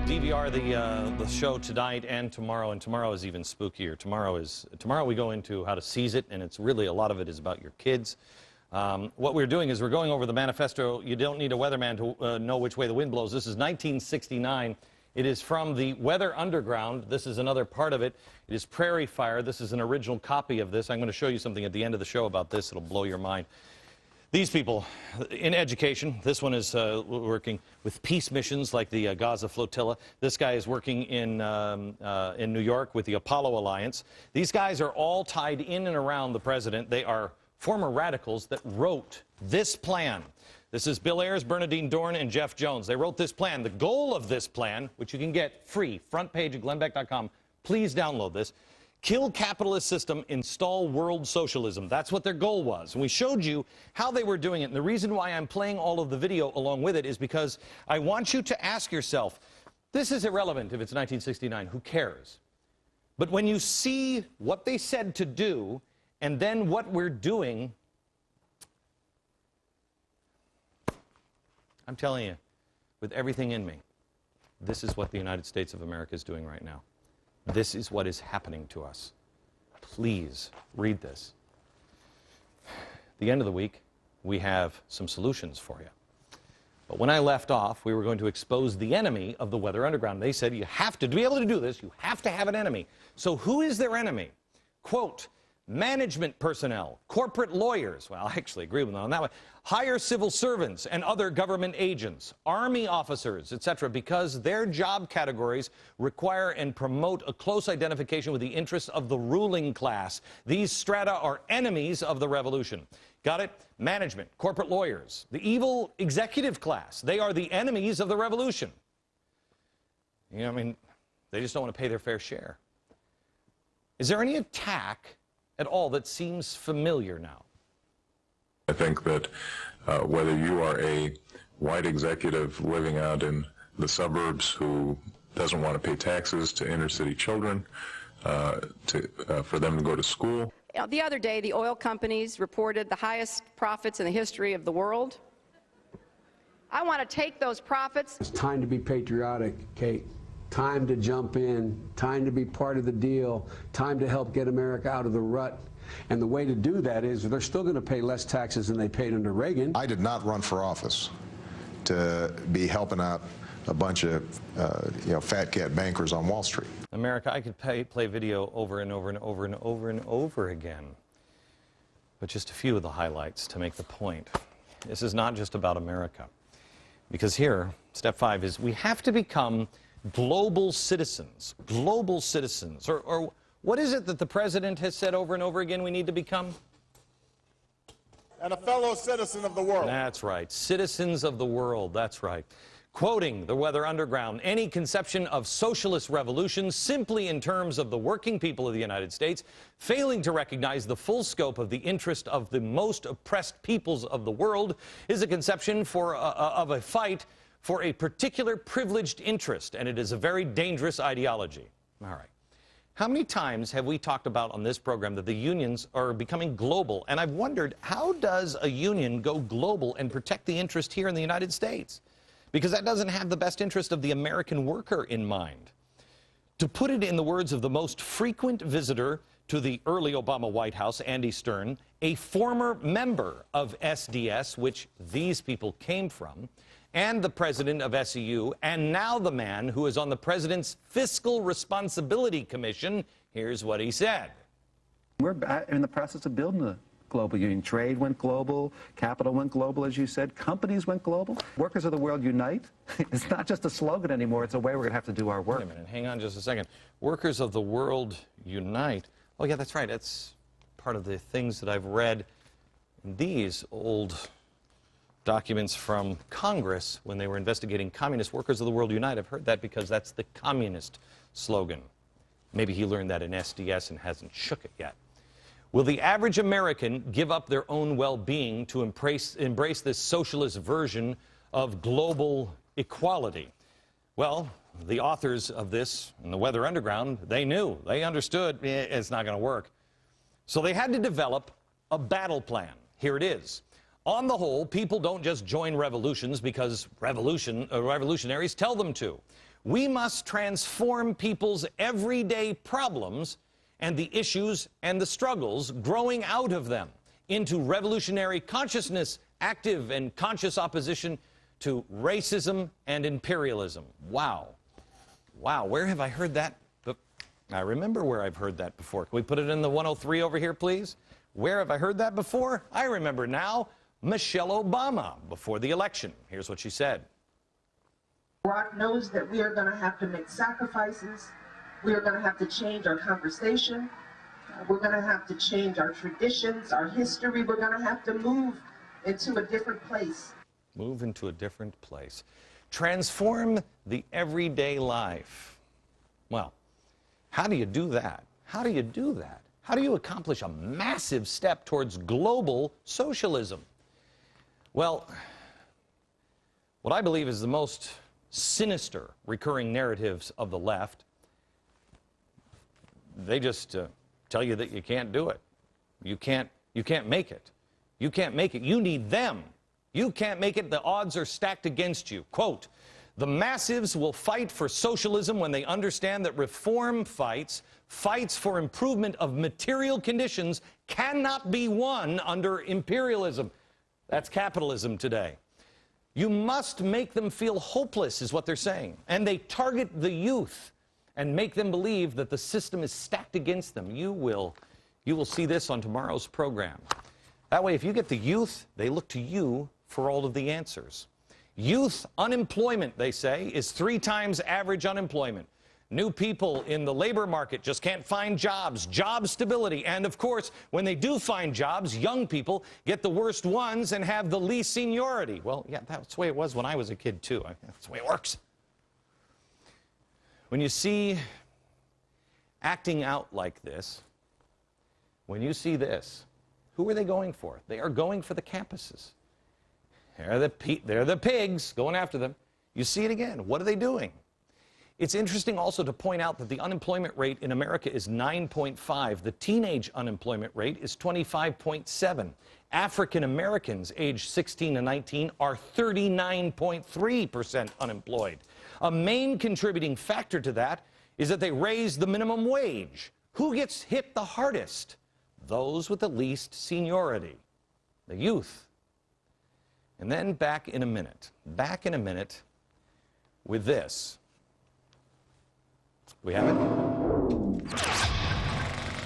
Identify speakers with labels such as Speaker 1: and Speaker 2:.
Speaker 1: DVR the show tonight and tomorrow is even spookier. Tomorrow we go into how to seize it, and it's really a lot of it is about your kids. What we're doing is we're going over the manifesto. You don't need a weatherman to know which way the wind blows. This is 1969. It is from the Weather Underground. This is another part of it. It is Prairie Fire. This is an original copy of this. I'm going to show you something at the end of the show about this. It'll blow your mind. These people in education, this one is working with peace missions like the Gaza Flotilla. This guy is working in New York with the Apollo Alliance. These guys are all tied in and around the president. They are former radicals that wrote this plan. This is Bill Ayers, Bernadine Dorn, and Jeff Jones. They wrote this plan. The goal of this plan, which you can get free, front page at glennbeck.com. Please download this. Kill capitalist system, install world socialism. That's what their goal was. And we showed you how they were doing it. And the reason why I'm playing all of the video along with it is because I want you to ask yourself, this is irrelevant if it's 1969, who cares? But when you see what they said to do and then what we're doing, I'm telling you, with everything in me, this is what the United States of America is doing right now. This is what is happening to us. Please read this. At the end of the week, we have some solutions for you. But when I left off, we were going to expose the enemy of the Weather Underground. They said you have to be able to do this, you have to have an enemy. So who is their enemy? Quote, management personnel, corporate lawyers, well, I actually agree with them on that one, higher civil servants and other government agents, army officers, etc., because their job categories require and promote a close identification with the interests of the ruling class. These strata are enemies of the revolution. Got it? Management, corporate lawyers, the evil executive class, they are the enemies of the revolution. You know, I mean, they just don't want to pay their fair share. Is there any attack at all that seems familiar now?
Speaker 2: I think that whether you are a white executive living out in the suburbs who doesn't want to pay taxes to inner city children, for them to go to school.
Speaker 3: The other day, the oil companies reported the highest profits in the history of the world. I want to take those profits.
Speaker 4: It's time to be patriotic, Kate. Time to jump in, time to be part of the deal, time to help get America out of the rut. And the way to do that is they're still going to pay less taxes than they paid under Reagan.
Speaker 5: I did not run for office to be helping out a bunch of fat cat bankers on Wall Street.
Speaker 1: America, I could play video over and over and over and over and over again. But just a few of the highlights to make the point. This is not just about America. Because here, step 5 is we have to become global citizens. Global citizens. Or what is it that the president has said over and over again we need to become?
Speaker 6: And a fellow citizen of the world.
Speaker 1: That's right. Citizens of the world. That's right. Quoting the Weather Underground, any conception of socialist revolution simply in terms of the working people of the United States, failing to recognize the full scope of the interest of the most oppressed peoples of the world, is a conception of a fight for a particular privileged interest, and it is a very dangerous ideology. All right. How many times have we talked about on this program that the unions are becoming global? And I've wondered, how does a union go global and protect the interest here in the United States? Because that doesn't have the best interest of the American worker in mind. To put it in the words of the most frequent visitor to the early Obama White House, Andy Stern, a former member of SDS, which these people came from, and the president of SEU, and now the man who is on the president's Fiscal Responsibility Commission, here's what he said.
Speaker 7: We're in the process of building a global union. Trade went global, capital went global, as you said, companies went global. Workers of the world unite. It's not just a slogan anymore, it's a way we're going to have to do our work.
Speaker 1: Wait a minute, hang on just a second. Workers of the world unite. Oh yeah, that's right, that's part of the things that I've read in these old documents from Congress when they were investigating communist. Workers of the world unite. I've heard that because that's the communist slogan. Maybe he learned that in SDS and hasn't shook it yet. Will the average American give up their own well-being to embrace this socialist version of global equality? Well, the authors of this in the Weather Underground, they knew, they understood it's not going to work. So they had to develop a battle plan. Here it is. On the whole, people don't just join revolutions because revolutionaries tell them to. We must transform people's everyday problems and the issues and the struggles growing out of them into revolutionary consciousness, active and conscious opposition to racism and imperialism. Wow. Wow, where have I heard that? I remember where I've heard that before. Can we put it in the 103 over here, please? Where have I heard that before? I remember now. Michelle Obama, before the election. Here's what she said.
Speaker 8: Barack knows that we are going to have to make sacrifices. We are going to have to change our conversation. We're going to have to change our traditions, our history. We're going to have to move into a different place.
Speaker 1: Move into a different place. Transform the everyday life. Well, how do you do that? How do you do that? How do you accomplish a massive step towards global socialism? Well, what I believe is the most sinister recurring narratives of the left, they just tell you that you can't do it. You can't make it. You can't make it. You need them. You can't make it. The odds are stacked against you. Quote, the massives will fight for socialism when they understand that reform fights for improvement of material conditions cannot be won under imperialism. That's capitalism today. You must make them feel hopeless, is what they're saying. And they target the youth and make them believe that the system is stacked against them. You will see this on tomorrow's program. That way, if you get the youth, they look to you for all of the answers. Youth unemployment, they say, is 3 times average unemployment. New people in the labor market just can't find jobs, job stability. And of course, when they do find jobs, young people get the worst ones and have the least seniority. Well, yeah, that's the way it was when I was a kid, too. That's the way it works. When you see acting out like this, when you see this, who are they going for? They are going for the campuses. They're the pigs going after them. You see it again. What are they doing? It's interesting also to point out that the unemployment rate in America is 9.5. The teenage unemployment rate is 25.7. African Americans aged 16 to 19 are 39.3% unemployed. A main contributing factor to that is that they raised the minimum wage. Who gets hit the hardest? Those with the least seniority, the youth. And then back in a minute with this. We have it?